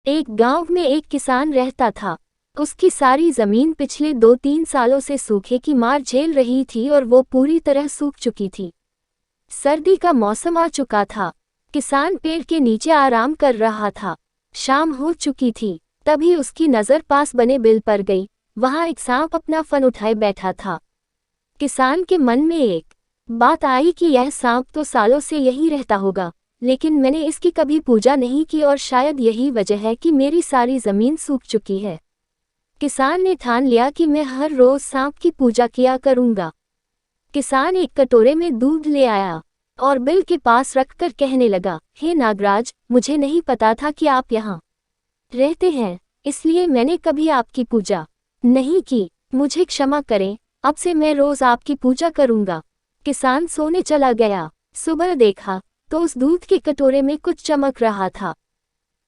एक गांव में एक किसान रहता था। उसकी सारी जमीन पिछले 2-3 सालों से सूखे की मार झेल रही थी और वो पूरी तरह सूख चुकी थी। सर्दी का मौसम आ चुका था। किसान पेड़ के नीचे आराम कर रहा था। शाम हो चुकी थी, तभी उसकी नज़र पास बने बिल पर गई। वहां एक सांप अपना फन उठाए बैठा था। किसान के मन में एक बात आई कि यह सांप तो सालों से यहीं रहता होगा, लेकिन मैंने इसकी कभी पूजा नहीं की और शायद यही वजह है कि मेरी सारी जमीन सूख चुकी है। किसान ने ठान लिया कि मैं हर रोज सांप की पूजा किया करूंगा। किसान एक कटोरे में दूध ले आया और बिल के पास रखकर कहने लगा, हे नागराज, मुझे नहीं पता था कि आप यहाँ रहते हैं, इसलिए मैंने कभी आपकी पूजा नहीं की। मुझे क्षमा करें, अब से मैं रोज आपकी पूजा करूंगा। किसान सोने चला गया। सुबह देखा तो उस दूध के कटोरे में कुछ चमक रहा था।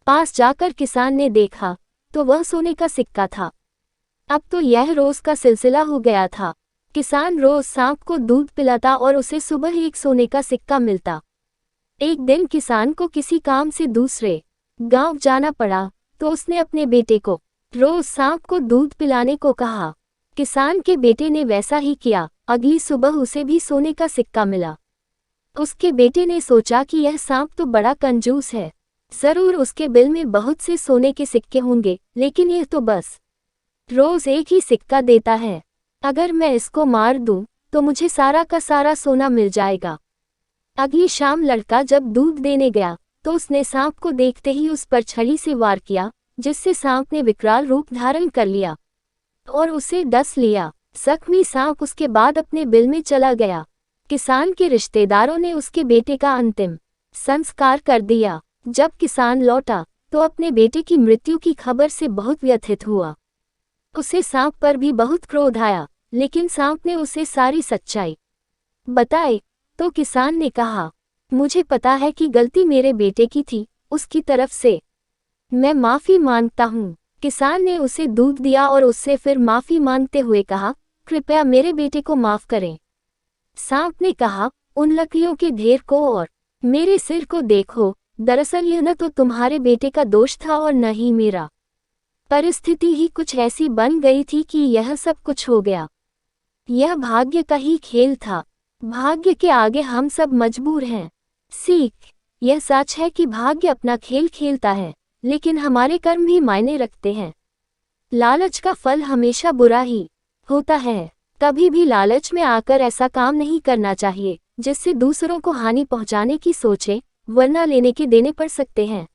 पास जाकर किसान ने देखा तो वह सोने का सिक्का था। अब तो यह रोज का सिलसिला हो गया था। किसान रोज सांप को दूध पिलाता और उसे सुबह एक सोने का सिक्का मिलता। एक दिन किसान को किसी काम से दूसरे गांव जाना पड़ा, तो उसने अपने बेटे को रोज सांप को दूध पिलाने को कहा। किसान के बेटे ने वैसा ही किया। अगली सुबह उसे भी सोने का सिक्का मिला। उसके बेटे ने सोचा कि यह सांप तो बड़ा कंजूस है, जरूर उसके बिल में बहुत से सोने के सिक्के होंगे, लेकिन यह तो बस रोज एक ही सिक्का देता है। अगर मैं इसको मार दूं तो मुझे सारा का सारा सोना मिल जाएगा। अगली शाम लड़का जब दूध देने गया तो उसने सांप को देखते ही उस पर छड़ी से वार किया, जिससे सांप ने विकराल रूप धारण कर लिया और उसे डस लिया। जख्मी सांप उसके बाद अपने बिल में चला गया। किसान के रिश्तेदारों ने उसके बेटे का अंतिम संस्कार कर दिया। जब किसान लौटा तो अपने बेटे की मृत्यु की खबर से बहुत व्यथित हुआ। उसे सांप पर भी बहुत क्रोध आया, लेकिन सांप ने उसे सारी सच्चाई बताई। तो किसान ने कहा, मुझे पता है कि गलती मेरे बेटे की थी, उसकी तरफ से मैं माफी मांगता हूँ। किसान ने उसे दूध दिया और उससे फिर माफी मांगते हुए कहा, कृपया मेरे बेटे को माफ करें। सांप ने कहा, उन लकड़ियों के ढेर को और मेरे सिर को देखो, दरअसल यह न तो तुम्हारे बेटे का दोष था और न ही मेरा। परिस्थिति ही कुछ ऐसी बन गई थी कि यह सब कुछ हो गया। यह भाग्य का ही खेल था। भाग्य के आगे हम सब मजबूर हैं। सीख, यह सच है कि भाग्य अपना खेल खेलता है, लेकिन हमारे कर्म भी मायने रखते हैं। लालच का फल हमेशा बुरा ही होता है। कभी भी लालच में आकर ऐसा काम नहीं करना चाहिए जिससे दूसरों को हानि पहुंचाने की सोचे, वरना लेने के देने पड़ सकते हैं।